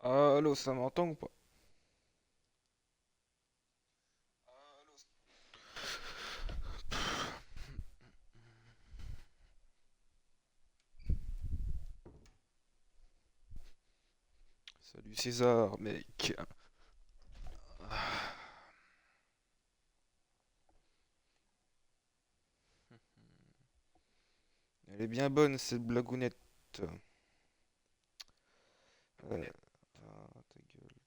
Allô, ça m'entend ou pas? Salut César, mec. Elle est bien bonne cette blagounette. Ouais. Ah, ta gueule,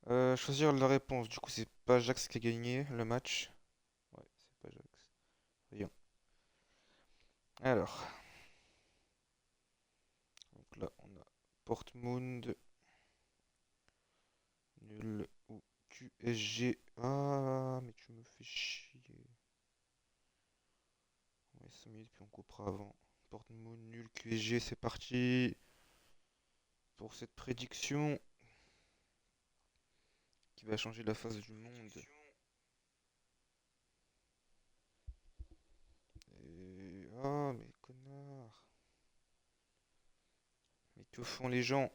toi. Choisir la réponse. Du coup, c'est pas Jax qui a gagné le match. Ouais, c'est pas Jax. Voyons. Alors, donc là, on a Portmund, nul ou QSG. Ah, mais tu me fais chier. Ouais, 5 minutes, puis on coupera avant. Portmund, nul, QSG, c'est parti pour cette prédiction qui va changer la face du monde. Et... Ah, mais connard. Mais que font les gens?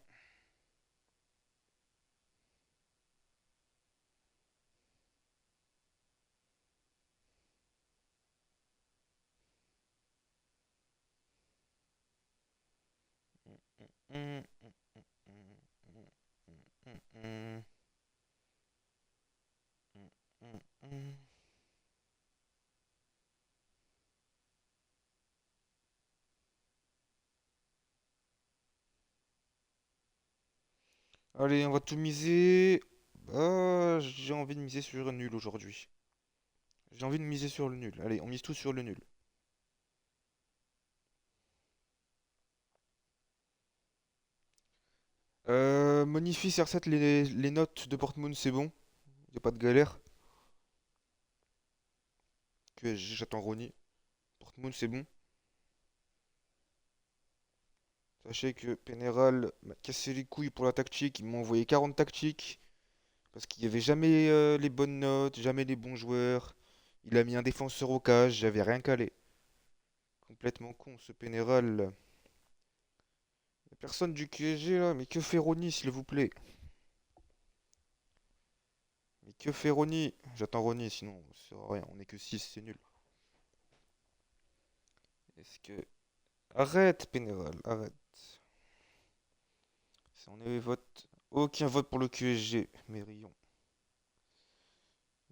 Hum, hum, hum, hum, hum, hum, hum, hum, hum. Allez, on va tout miser. Ah, j'ai envie de miser sur un nul aujourd'hui. J'ai envie de miser sur le nul. Allez, on mise tout sur le nul. Monifi R7, les notes de Portmoon, c'est bon. Y a pas de galère. QSG, j'attends Ronnie. Portmoon, c'est bon. Sachez que Pénéral m'a cassé les couilles pour la tactique. Il m'a envoyé 40 tactiques. Parce qu'il n'y avait jamais les bonnes notes, jamais les bons joueurs. Il a mis un défenseur au cage, j'avais rien calé. Complètement con ce Pénéral. Y a personne du QSG là, mais que fait Ronny s'il vous plaît? Mais que fait Ronny? J'attends Ronny sinon ça sert à rien, on est que 6, c'est nul. Est-ce que... Arrête Pénéral, arrête. Si on est vote... Aucun vote pour le QSG, Mérillon.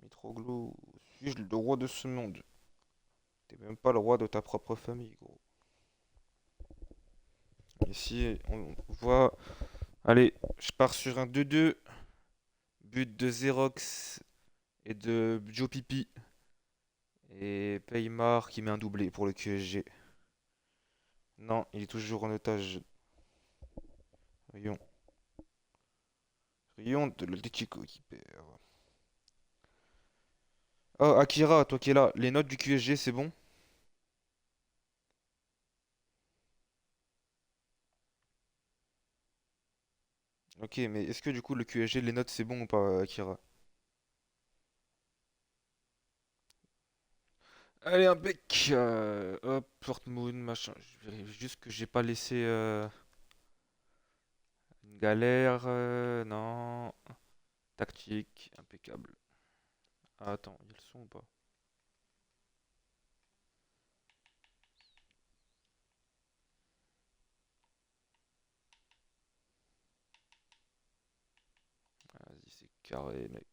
Mitroglou, suis-je le roi de ce monde? T'es même pas le roi de ta propre famille, gros. Ici, on voit... Allez, je pars sur un 2-2. But de Xerox et de Joe Pipi. Et Paymar qui met un doublé pour le QSG. Non, il est toujours en otage. Rion. Rion de l'Atlético qui perd. Oh, Akira, toi qui es là, les notes du QSG, c'est bon? Ok, mais est-ce que du coup le QSG, les notes, c'est bon ou pas, Akira? Allez, un bec. Hop, Portmoon, machin. Je vérifie juste que j'ai pas laissé une galère. Non. Tactique, impeccable. Ah, attends, il y a le son ou pas? Vas-y, c'est carré, mec.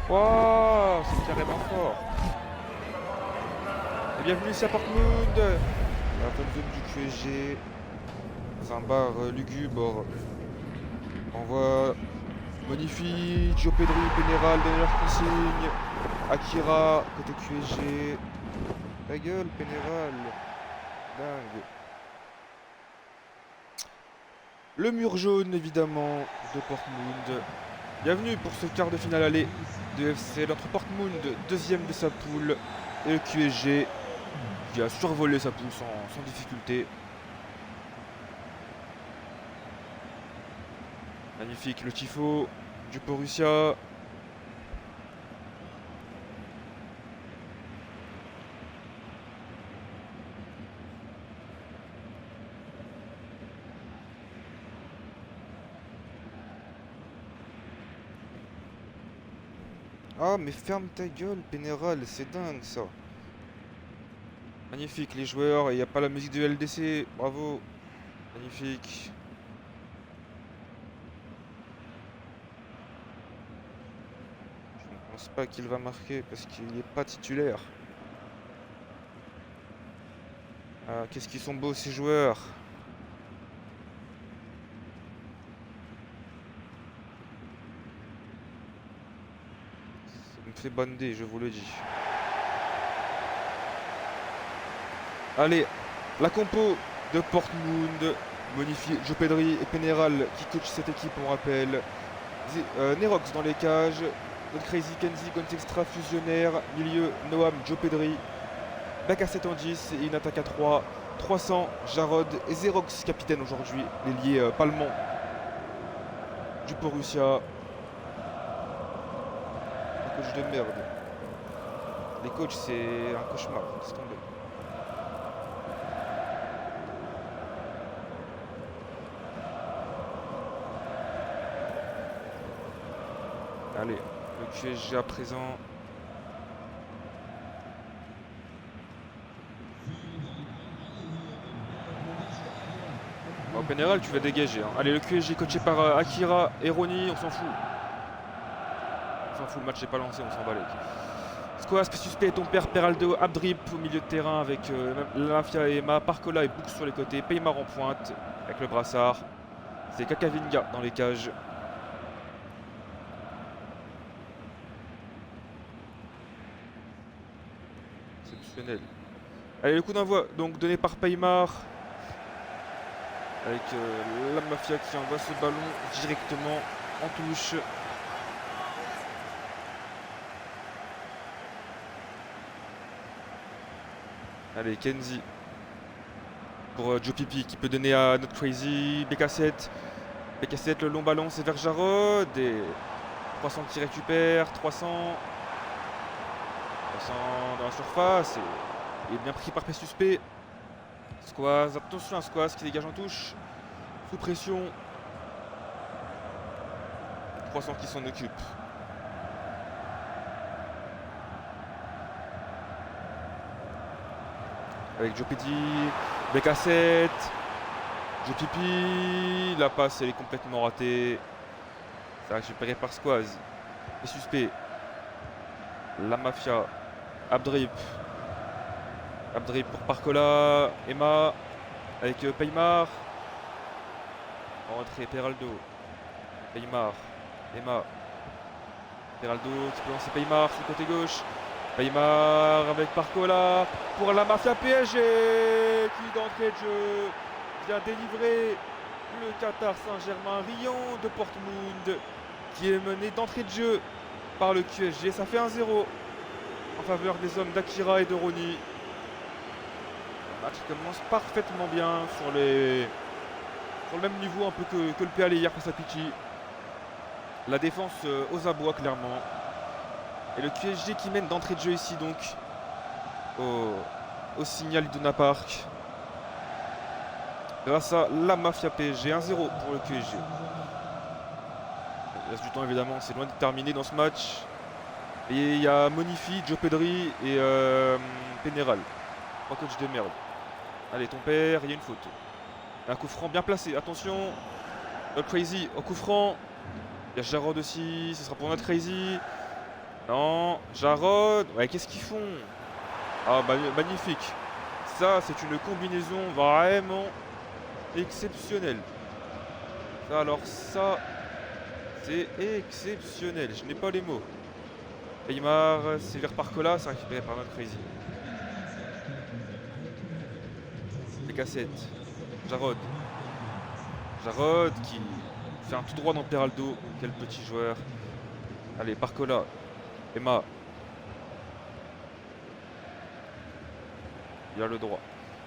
Wow, c'est carrément fort. Et bienvenue ici à Portmund, la bonne zone du QSG, dans un bar lugubre. On voit Monifi, Gio Pedri, Pénéral donner leur consigne. Akira, côté QSG. Ta gueule, Pénéral. Dingue. Le mur jaune, évidemment, de Portmund. Bienvenue pour ce quart de finale aller de FC. Entre Portmund, deuxième de sa poule, et le QSG, qui a survolé sa poule sans difficulté. Magnifique, le tifo du Borussia. Ah, mais ferme ta gueule, Pénéral, c'est dingue ça. Magnifique, les joueurs, il n'y a pas la musique de LDC, bravo. Magnifique. Je ne pense pas qu'il va marquer parce qu'il n'est pas titulaire. Ah, qu'est-ce qu'ils sont beaux ces joueurs. Ça me fait bander, je vous le dis. Allez, la compo de Portmund, Bonifi, Joe Pedri et Pénéral qui coach cette équipe, on rappelle. Nerox dans les cages, notre Crazy Kenzie, Extra fusionnaire, milieu Noam, Joe Pedri, back à 7 en 10 et une attaque à 3. 300, Jarod et Zerox, capitaine aujourd'hui, l'ailier Palmont du Borussia. Un coach de merde. Les coachs, c'est un cauchemar, laisse tomber. Allez, le QSG à présent. Bon, Pénéral, tu vas dégager. Hein. Allez, le QSG coaché par Akira et Roni, on s'en fout. On s'en fout, le match n'est pas lancé, on s'en bat les. Squas, suspect, ton père, Peraldo, Abdrip au milieu de terrain avec la Mafia et Emma, Parcola et Book sur les côtés, Paymar en pointe avec le brassard. C'est Kakavinga dans les cages. Exceptionnel. Allez, le coup d'envoi, donc donné par Paymar. Avec la Mafia qui envoie ce ballon directement en touche. Allez, Kenzie pour Joe Pipi qui peut donner à notre Crazy. BK7. BK7, le long ballon, c'est vers Jarod. Et 300 qui récupère. 300 dans la surface. Et bien pris par P-Suspect. Squaz, attention à Squaz qui dégage en touche. Sous pression. 300 qui s'en occupe. Avec Joe Petit, BK7, Joe Pipi, la passe elle est complètement ratée. C'est récupéré par Squaz. Les suspects. La Mafia. Abdrip. Abdrip pour Parcola. Emma. Avec Paymar. En rentrée, Peraldo. Paymar. Emma. Peraldo qui peut lancer Paymar sur le côté gauche. Paymar avec Parcola pour la Mafia PSG qui d'entrée de jeu vient délivrer le Qatar Saint-Germain Rion de Portmund qui est mené d'entrée de jeu par le QSG. Ça fait 1-0 en faveur des hommes d'Akira et de Roni. Le match commence parfaitement bien sur le même niveau un peu que le PL hier face à Pichi. La défense aux abois clairement. Et le QSG qui mène d'entrée de jeu ici donc au signal Iduna Park. Grâce à la Mafia PSG, 1-0 pour le QSG. Il reste du temps évidemment, c'est loin de terminer dans ce match. Et il y a Monifi, Joe Pedri et Pénéral. 3 coachs de merde. Allez, ton père, il y a une faute. Un coup franc bien placé, attention. Notre Crazy au coup franc. Il y a Jarod aussi, ce sera pour notre Crazy. Non, Jarod, ouais, qu'est-ce qu'ils font? Ah, bah, magnifique. Ça, c'est une combinaison vraiment exceptionnelle. Ça, alors ça, c'est exceptionnel. Je n'ai pas les mots. Paymar, c'est vers Parcola, c'est récupéré par notre Crazy. Les cassettes. Jarod. Jarod qui fait un tout droit dans Peraldo. Quel petit joueur. Allez, Parcola. Emma. Il a le droit.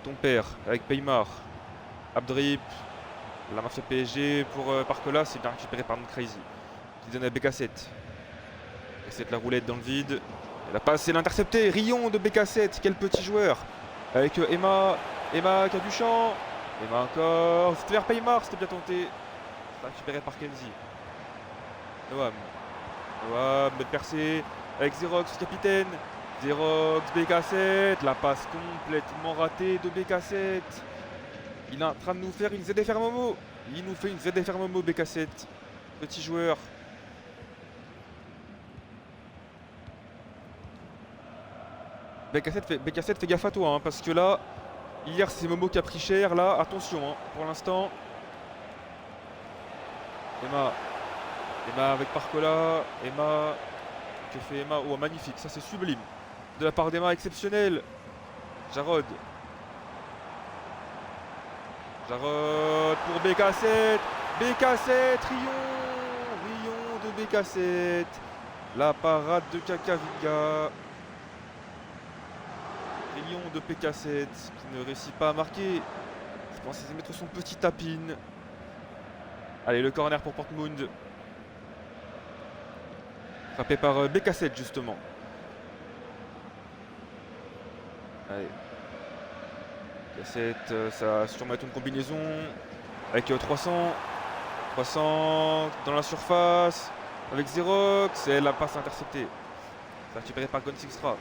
Ton père avec Paymar. Abdrip. La Mafia PSG pour Parcola. C'est bien récupéré par notre Crazy. Qui donne à BK7. BK7 la roulette dans le vide. La passe, elle interceptée. Rion de BK7. Quel petit joueur. Avec Emma. Emma qui a du champ. Emma encore. C'était vers Paymar. C'était bien tenté. Récupéré par Kenzie. Noam. Ouais, belle percée avec Xerox, capitaine. Xerox, BK7. La passe complètement ratée de BK7. Il est en train de nous faire une ZFR Momo. Il nous fait une ZFR Momo, BK7. Petit joueur. BK7 fais gaffe à toi, hein, parce que là, hier c'est Momo qui a pris cher. Là, attention, hein, pour l'instant. Emma avec Parcola. Emma. Que fait Emma? Oh, magnifique, ça c'est sublime. De la part d'Emma, exceptionnel. Jarod. Jarod pour BK7. BK7, Rion de BK7. La parade de Kakavinga. Rion de PK7 qui ne réussit pas à marquer. Je pense qu'il va mettre son petit tapine. Allez, le corner pour Portmund. Frappé par BK7 justement. Allez. BK7, ça va sûrement être une combinaison. Avec 300. 300 dans la surface. Avec Xerox. Et la passe interceptée. Ça récupéré par Gon Sixtra.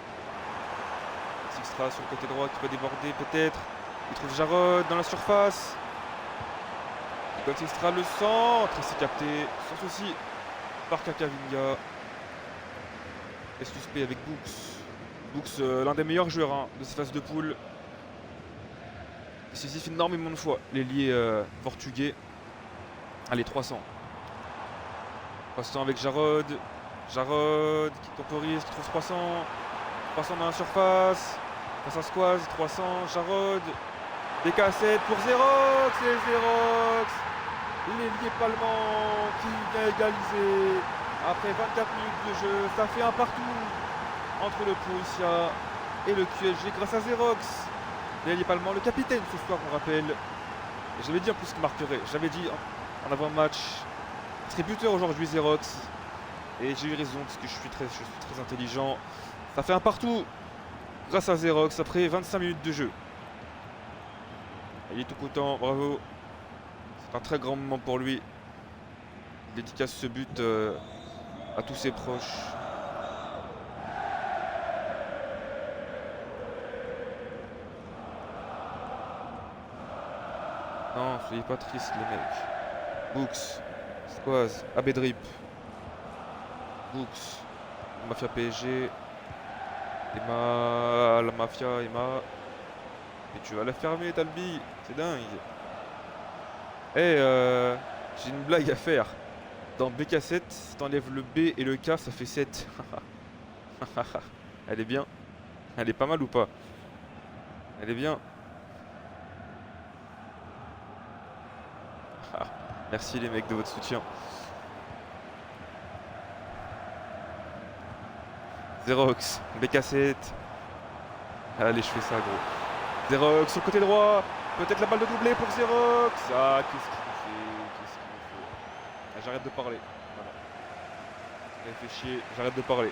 Sixtra sur le côté droit qui peut déborder peut-être. Il trouve Jarod dans la surface. Gon Sixtra le centre. Et c'est capté sans souci par Kakavinga. Et suspect avec Books. Books, l'un des meilleurs joueurs, hein, de ces phases de poule. Décisif énormément de fois. L'ailier portugais. Allez, 300. 300 avec Jarod. Jarod qui temporise, qui trouve 300. 300 dans la surface. Face à Squaz, 300. Jarod. BK7 pour Xerox. Et Xerox. L'ailier Palman qui vient égaliser. Après 24 minutes de jeu, ça fait un partout entre le Borussia et le QSG grâce à Xerox. L'ailier Palman, le capitaine ce soir, on rappelle. Et j'avais dit en plus qu'il marquerait. J'avais dit en avant-match. Il serait buteur aujourd'hui, Xerox. Et j'ai eu raison parce que je suis très intelligent. Ça fait un partout grâce à Xerox après 25 minutes de jeu. Il est tout content, bravo. C'est un très grand moment pour lui. Il dédicace ce but à tous ses proches. Non, soyez pas tristes les mecs. Books, Squaz, Abedrip. Books, Mafia PSG. Emma, la Mafia, Emma. Et tu vas la fermer, Talbi. C'est dingue. J'ai une blague à faire. Dans BK7, si t'enlèves le B et le K, ça fait 7. Elle est bien. Elle est pas mal ou pas? Elle est bien. Merci les mecs de votre soutien. Xerox, BK7. Allez, je fais ça, gros. Xerox sur le côté droit. Peut-être la balle de doublé pour Xerox. Ah, qu'est-ce qu'il nous fait? Qu'est-ce qu'il nous fait? Ah, j'arrête de parler. Voilà. Ça me fait chier. J'arrête de parler.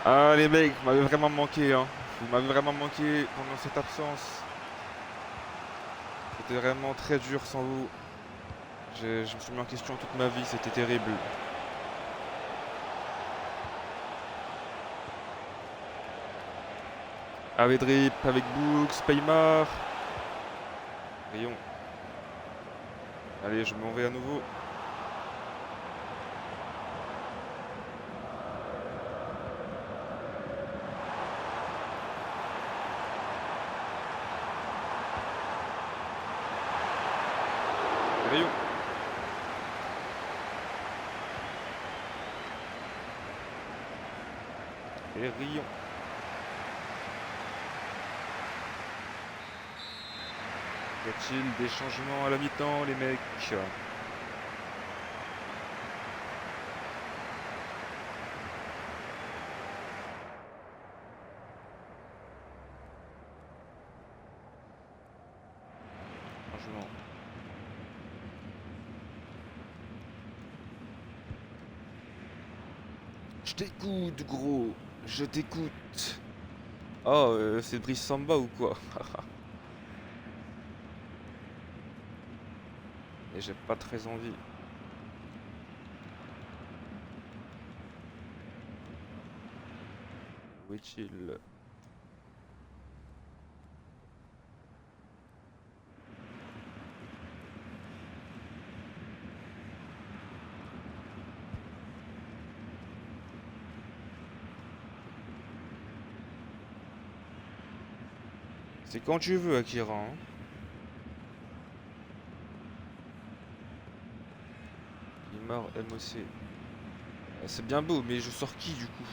Ah les mecs, vous m'avez vraiment manqué, hein. Vous m'avez vraiment manqué pendant cette absence. C'était vraiment très dur sans vous. Je me suis mis en question toute ma vie, c'était terrible. Avec Drip, avec Books, Paymar. Rayon. Allez, je m'en vais à nouveau. Rayon. Et Rayon. Y a-t-il des changements à la mi-temps, les mecs? Changement. Je t'écoute, gros. Je t'écoute. Oh, c'est Brice Samba ou quoi? Et j'ai pas très envie. Où est-il? C'est quand tu veux, Akira, hein. Guimard MOC. C'est bien beau, mais je sors qui du coup?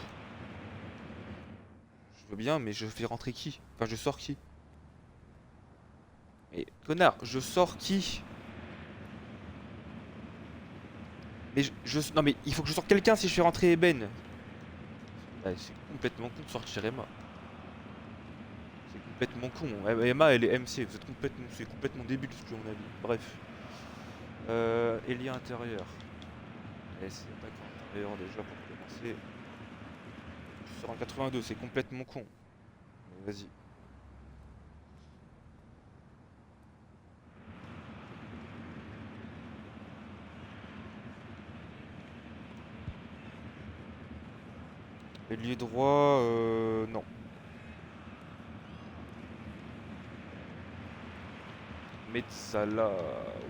Je veux bien, mais je fais rentrer qui? Enfin, je sors qui? Mais connard, je sors qui? Mais non mais il faut que je sorte quelqu'un si je fais rentrer Eben. Bah, c'est complètement con de sortir Emma. C'est complètement con. Emma elle est MC, vous êtes complètement. C'est complètement débile ce jeu à mon avis. Bref. Elia intérieur. Et c'est attaquant intérieur déjà pour commencer. Je sors en 82, c'est complètement con. Vas-y. Ailier droit, non. Metsala,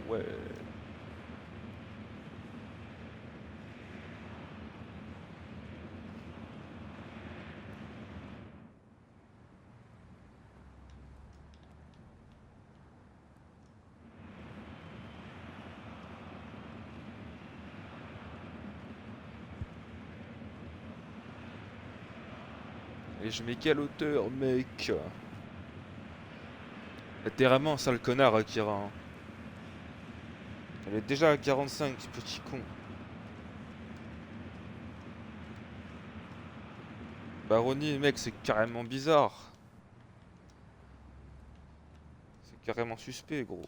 ouais. Et je mets quelle hauteur, mec? T'es vraiment un sale connard, Akira, hein. Elle est déjà à 45, ce petit con. Baroni, mec, c'est carrément bizarre. C'est carrément suspect, gros.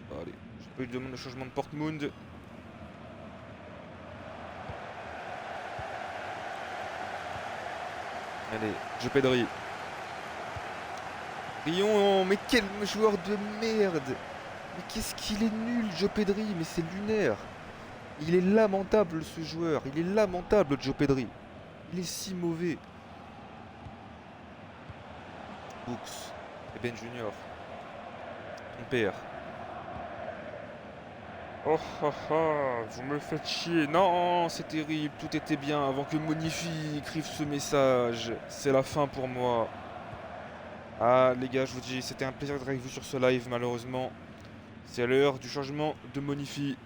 Bah, allez, je peux lui demander le changement de porte-monde. Allez, je pédrie. Rion, mais quel joueur de merde! Mais qu'est-ce qu'il est nul, Joe Pedri, mais c'est lunaire. Il est lamentable ce joueur, il est lamentable Joe Pedri. Il est si mauvais. Books, Ben Junior, ton père. Oh oh oh, vous me faites chier. Non, c'est terrible, tout était bien avant que Monifi écrive ce message. C'est la fin pour moi. Ah les gars, je vous dis, c'était un plaisir d'être avec vous sur ce live, malheureusement. C'est l'heure du changement de Monifi.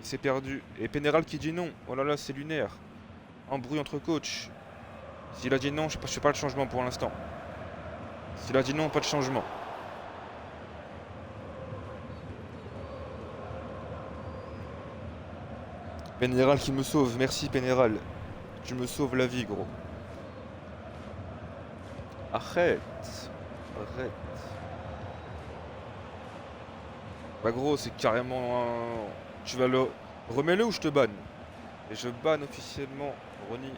C'est perdu. Et Pénéral qui dit non. Oh là là, c'est lunaire. Embrouille entre coachs. S'il a dit non, je fais pas le changement pour l'instant. S'il a dit non, pas de changement. Pénéral qui me sauve. Merci Pénéral. Tu me sauves la vie, gros. Arrête. Arrête. Bah gros, c'est carrément un... Tu vas le... Remets-le ou je te banne. Et je banne officiellement Rony.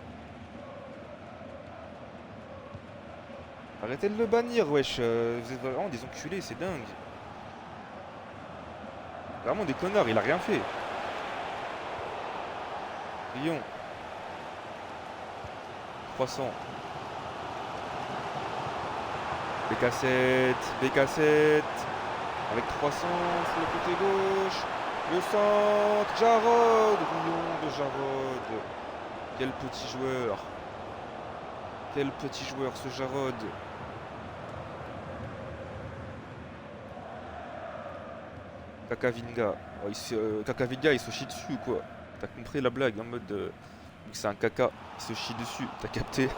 Arrêtez de le bannir, wesh. Vous êtes vraiment des enculés, c'est dingue. Vraiment des connards, il a rien fait. Lyon. 300. BK7. BK7. Avec 300 sur le côté gauche. Le centre. Jarod. Rouillon de Jarod. Quel petit joueur. Quel petit joueur ce Jarod. Kakavinga. Oh, Kakavinga il se chie dessus ou quoi? T'as compris la blague en mode vu que c'est un caca, il se chie dessus, t'as capté?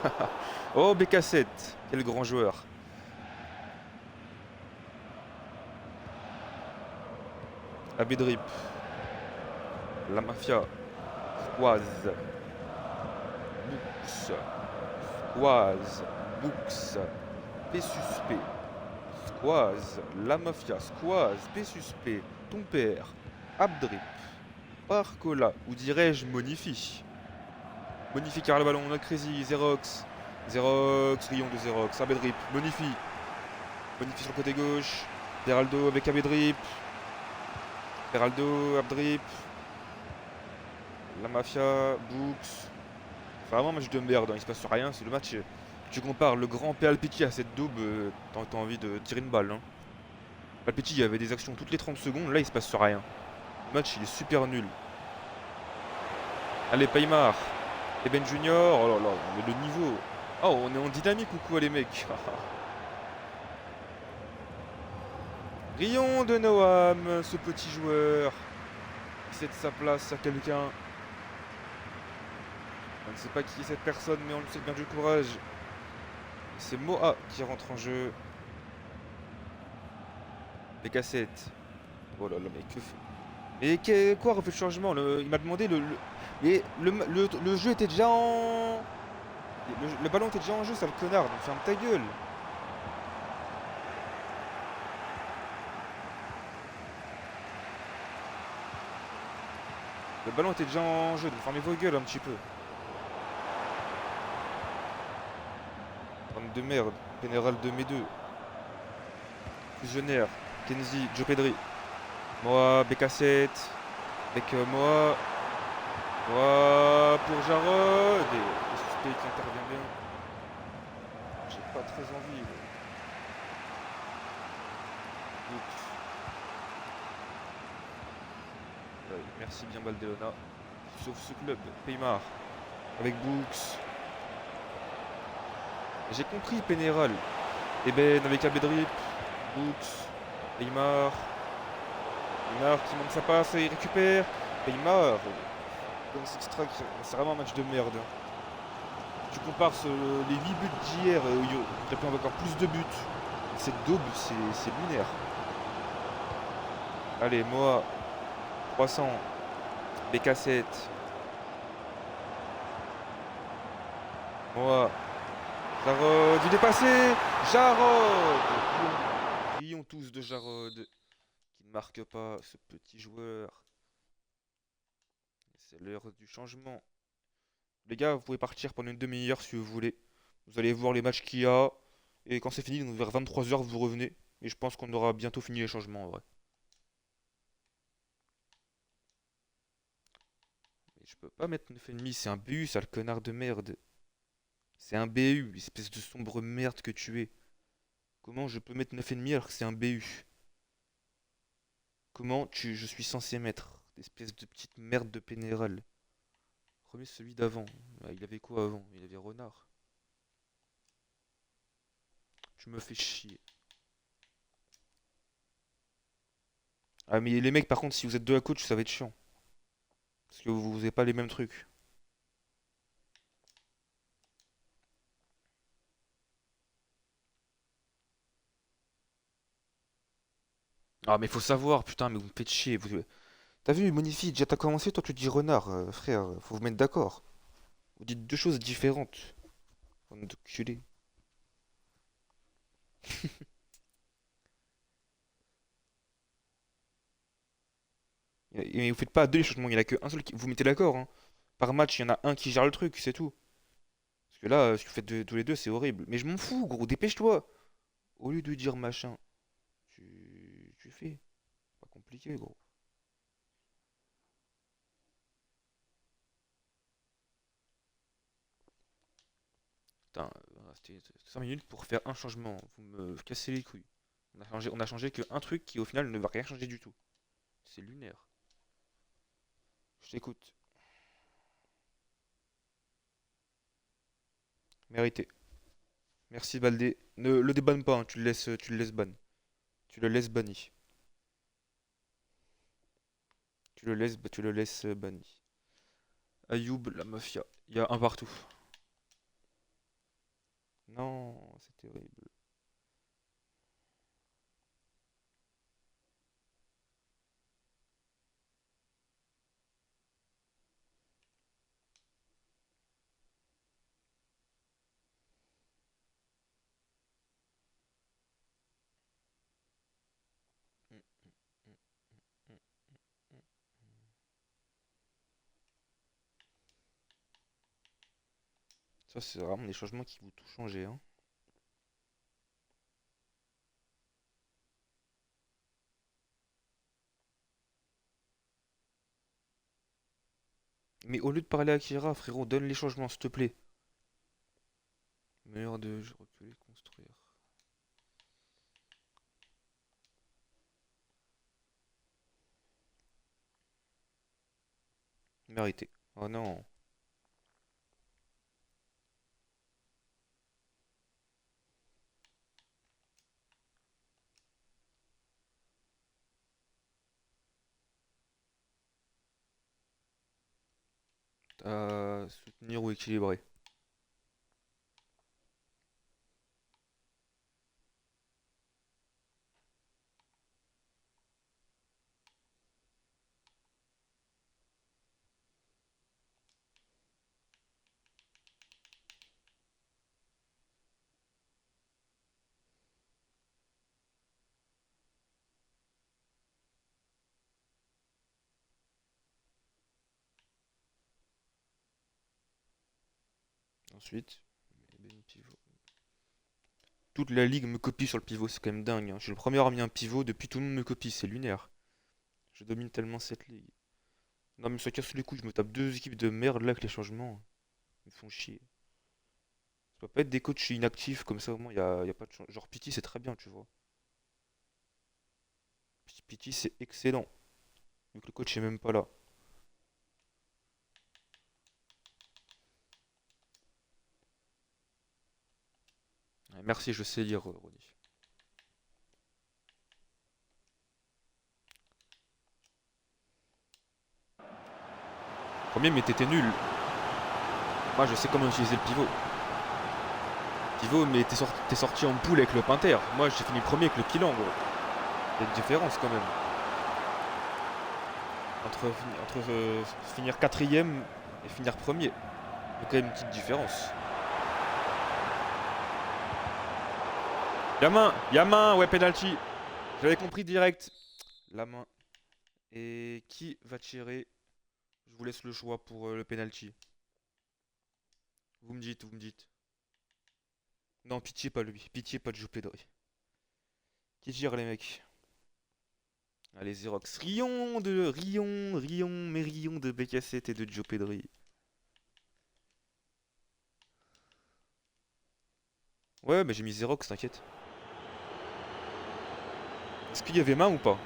Oh BK7, quel grand joueur. Abedrip. La Mafia. Squaz. Books. Squaz. Books. P suspect. Squaz. La Mafia. Squaz. P suspect. Ton père. Abdrip. Barcola. Ou dirais-je Monifie. Monifie car le ballon. On a Crazy. Xerox. Xerox. Rion de Xerox. Abedrip. Monifie. Monifie sur le côté gauche. Peraldo avec Abedrip. Peraldo. Abdrip. La Mafia. Books. Vraiment match de merde, hein, il se passe rien, c'est le match. Tu compares le grand Palpiti à cette daube, t'as envie de tirer une balle. Hein. Palpiti il y avait des actions toutes les 30 secondes, là il se passe rien. Le match il est super nul. Allez Paymar, Eben Junior, oh là là, mais le niveau. Oh on est en dynamique ou quoi les mecs? Rion de Noam, ce petit joueur. Il cède sa place à quelqu'un. On ne sait pas qui est cette personne, mais on lui souhaite bien du courage. C'est Moa qui rentre en jeu. Les cassettes. Oh là là, mais que fait. Mais quoi refait le changement il m'a demandé mais le jeu était déjà en. Le ballon était déjà en jeu, sale connard, donc ferme ta gueule. Le ballon était déjà en jeu, donc fermez vos gueules un petit peu. Bande de merde. Général de mes deux. Fusionnaire. Kenzie, Joe Pedri. Moi, BK7. Avec moi. Moi pour Jarod. Et le suspect qui intervient bien. J'ai pas très envie. Oups. Ouais, merci bien Baldelona. Sauf ce club. Paymar. Avec Books. J'ai compris Pénéral. Eben avec Abedrip. Books. Paymar. Paymar qui manque sa passe et il récupère. Paymar. Comme c'est vraiment un match de merde. Tu compares les 8 buts d'hier, il aurait pu avoir encore plus de buts. Cette daube, c'est lunaire. Allez, Moa. 300. BK7. Moa. Jarod, il est passé. Jarod. Rions tous de Jarod. Qui ne marque pas ce petit joueur. C'est l'heure du changement. Les gars, vous pouvez partir pendant une demi-heure si vous voulez. Vous allez voir les matchs qu'il y a. Et quand c'est fini, donc vers 23 h, vous revenez. Et je pense qu'on aura bientôt fini les changements en vrai. Mais je peux pas mettre 9,5, c'est un BU, sale connard de merde. C'est un BU, espèce de sombre merde que tu es. Comment je peux mettre 9,5 alors que c'est un BU? Je suis censé mettre? Espèce de petite merde de Pénéral. Remets celui d'avant. Ah, il avait quoi avant? Il avait Renard. Tu me fais chier. Ah mais les mecs par contre si vous êtes deux à coach ça va être chiant. Parce que vous n'avez pas les mêmes trucs. Ah mais faut savoir, putain mais vous me faites chier. T'as vu, Monifie, déjà t'as commencé, toi tu dis renard, frère, faut vous mettre d'accord. Vous dites deux choses différentes. Bande d'enculés. Et vous faites pas à deux les changements, il y en a que un seul qui. Vous mettez d'accord, hein. Par match, il y en a un qui gère le truc, c'est tout. Parce que là, ce que vous faites tous les deux, c'est horrible. Mais je m'en fous, gros, dépêche-toi. Au lieu de dire machin, tu fais. Pas compliqué, gros. Putain, c'était 5 minutes pour faire un changement. Vous me cassez les couilles. On a changé que un truc qui au final ne va rien changer du tout. C'est lunaire. Je t'écoute. Mérité. Merci Baldé. Ne le débanne pas, hein, tu le laisses ban. Tu le laisses banni. Tu le laisses banni. Ayoub, la mafia. Il y a un partout. Non, c'est terrible. Mm, mm, mm, mm, mm. Ça, c'est vraiment des changements qui vont tout changer, hein. Mais au lieu de parler à Kira, frérot, donne les changements, s'il te plaît. Meilleur de je reculer, construire. Mérité. Oh non. Soutenir ou équilibrer. Ensuite, pivot. Toute la ligue me copie sur le pivot, c'est quand même dingue, hein. Je suis le premier à avoir mis un pivot, depuis tout le monde me copie, c'est lunaire. Je domine tellement cette ligue. Non mais ça casse les couilles, je me tape deux équipes de merde là avec les changements. Ils me font chier. Ça peut pas être des coachs inactifs comme ça, au moins y a pas de changement. Genre Pity c'est très bien, tu vois. Pity c'est excellent, vu que le coach est même pas là. Ouais, merci, je sais lire, Ronny. Premier mais t'étais nul. Moi je sais comment utiliser le pivot. Pivot mais t'es sorti en poule avec le Pinter. Moi j'ai fini premier avec le Kilan, gros. Il y a une différence quand même. Entre finir quatrième et finir premier. Il y a quand même une petite différence. Y'a main, ouais, penalty. J'avais compris direct. La main. Et qui va tirer? Je vous laisse le choix pour le penalty. Vous me dites. Non, pitié pas lui. Pitié pas de Joe Pedri. Qui tire les mecs? Allez, Xerox. Rion de BK7 et de Joe Pedri. Ouais, mais j'ai mis Xerox, t'inquiète. Est-ce qu'il y avait main ou pas?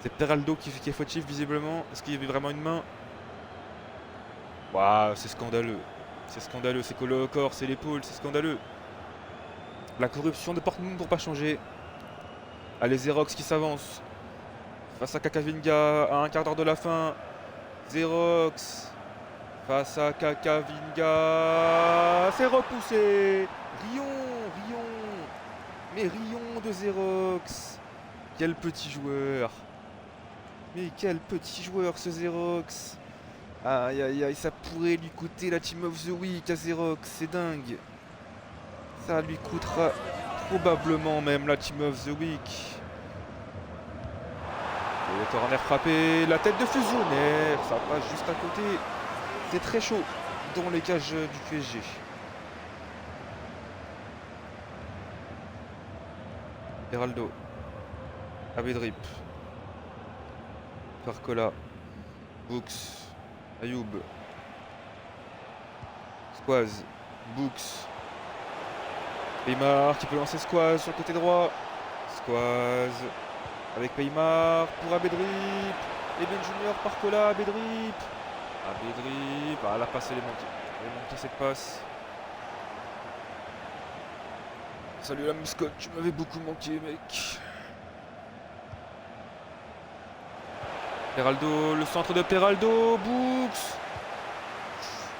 C'est Peraldo qui est fautif visiblement. Est-ce qu'il y avait vraiment une main? Waouh, c'est scandaleux. C'est scandaleux, c'est collé au corps, c'est l'épaule, c'est scandaleux. La corruption de Portmund pour pas changer. Allez, Xerox qui s'avance. Face à Kakavinga à un quart d'heure de la fin. Xerox face à Kakavinga. C'est repoussé. Rion. Mais Rion de Xerox. Quel petit joueur. Mais quel petit joueur ce Xerox. Aïe aïe aïe, ça pourrait lui coûter la Team of the Week à Xerox, c'est dingue. Ça lui coûtera probablement même la Team of the Week. Et le corner frappé, la tête de Fusionnaire, ça passe juste à côté. C'est très chaud dans les cages du PSG. Heraldo. Abedrip. Barcola. Books. Ayoub. Squaz. Books. Paymar qui peut lancer Squaz sur le côté droit. Squaz. Avec Paymar pour Abedrip. Eben Junior, Barcola, Abedrip. Abedrip. Ah, la passe elle est manquée. Elle est manquée cette passe. Salut la mascotte, tu m'avais beaucoup manqué mec. Peraldo, le centre de Peraldo, Books.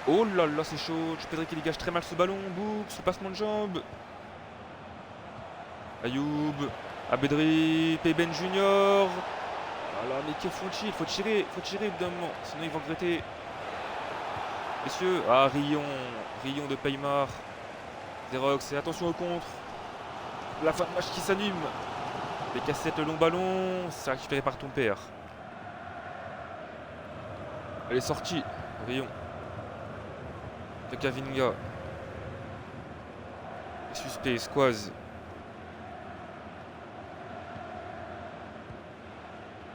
Oh là là, c'est chaud. Pedri qui dégage très mal ce ballon. Books, le passement de jambe. Ayoub, Abedrip, Eben Junior. Voilà, mais que font-ils? Il faut tirer d'un moment, sinon ils vont regretter. Messieurs, ah Rion de Paymar. Xerox, et attention au contre. La fin de match qui s'anime. Les cassettes, le long ballon, c'est récupéré par ton père. Elle est sortie, Rion. De Cavavinga. Les suspects, Squaz.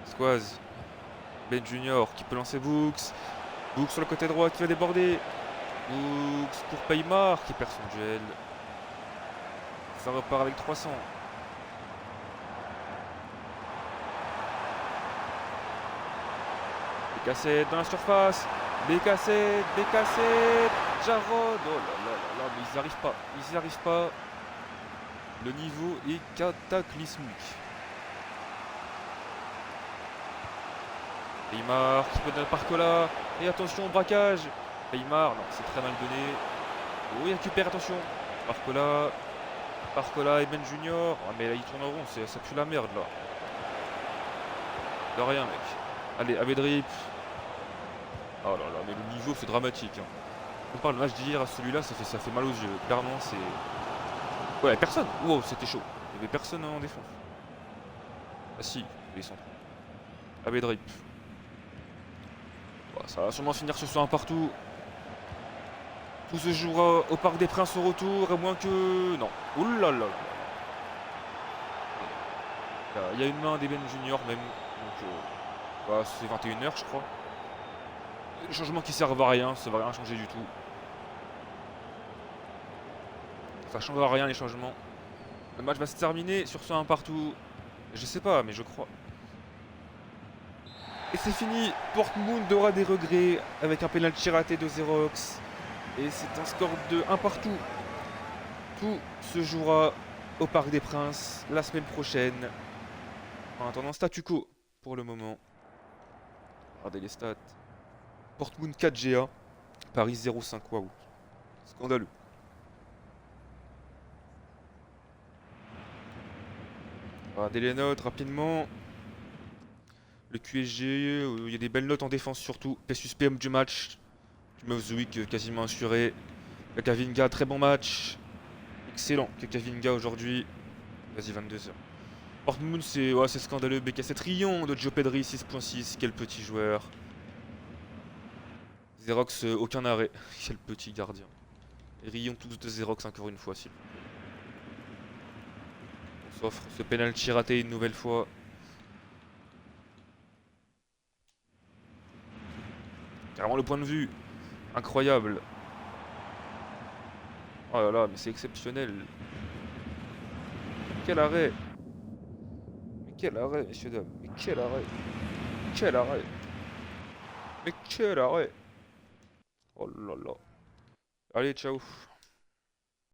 Squaz. Ben Junior qui peut lancer Books. Books sur le côté droit qui va déborder. Books pour Paymar qui perd son duel. Ça repart avec 300. Bécassette dans la surface. Bécassette. Jarrod. Oh là là là là, mais ils n'y arrivent pas. Ils n'y arrivent pas. Le niveau est cataclysmique. Paymar qui peut donner Barcola. Et attention, braquage. Paymar, non, c'est très mal donné. Oh, il récupère, attention. Barcola et Ben Junior. Oh, mais là, il tourne en rond, ça pue la merde, là. De rien, mec. Allez, Abedrip. Oh là là, mais le niveau, c'est dramatique. Hein. On parle du match d'hier à celui-là, ça fait mal aux yeux. Clairement, c'est... Ouais, personne. Wow, c'était chaud. Il n'y avait personne en défense. Ah si, les centres. Abedrip. Bon, ça va sûrement finir ce soir un partout. Tout se jouera au Parc des Princes au retour, à moins que... Non. Ouh là là. Il y a une main d'Eben Junior même. Donc, bah, c'est 21h, je crois. Des changements qui servent à rien, ça va rien changer du tout. Ça changera rien les changements. Le match va se terminer sur ce 1 partout. Je sais pas, mais je crois. Et c'est fini. Dortmund aura des regrets avec un pénalty raté de Xerox. Et c'est un score de 1 partout. Tout se jouera au Parc des Princes la semaine prochaine. En attendant, statu quo pour le moment. Regardez les stats. Dortmund 4 GA. Paris 0,5. Waouh. Scandaleux. Regardez les notes rapidement. Le QSG, il y a des belles notes en défense surtout. P PM du match. Team of the Week quasiment assuré. Cavavinga, très bon match. Excellent Cavavinga aujourd'hui. Vas-y, 22h. Dortmund, c'est scandaleux. BK7 Rion de Joe Pedri, 6.6. Quel petit joueur. Xerox, aucun arrêt. Quel petit gardien. Et Rion, tous de Xerox encore une fois, s'il vous plaît. On s'offre ce penalty raté une nouvelle fois. Carrément le point de vue. Incroyable. Oh là là, mais c'est exceptionnel. Quel arrêt. Mais quel arrêt, messieurs dames. Mais quel arrêt. Quel arrêt. Mais quel arrêt. Oh là là. Allez, ciao.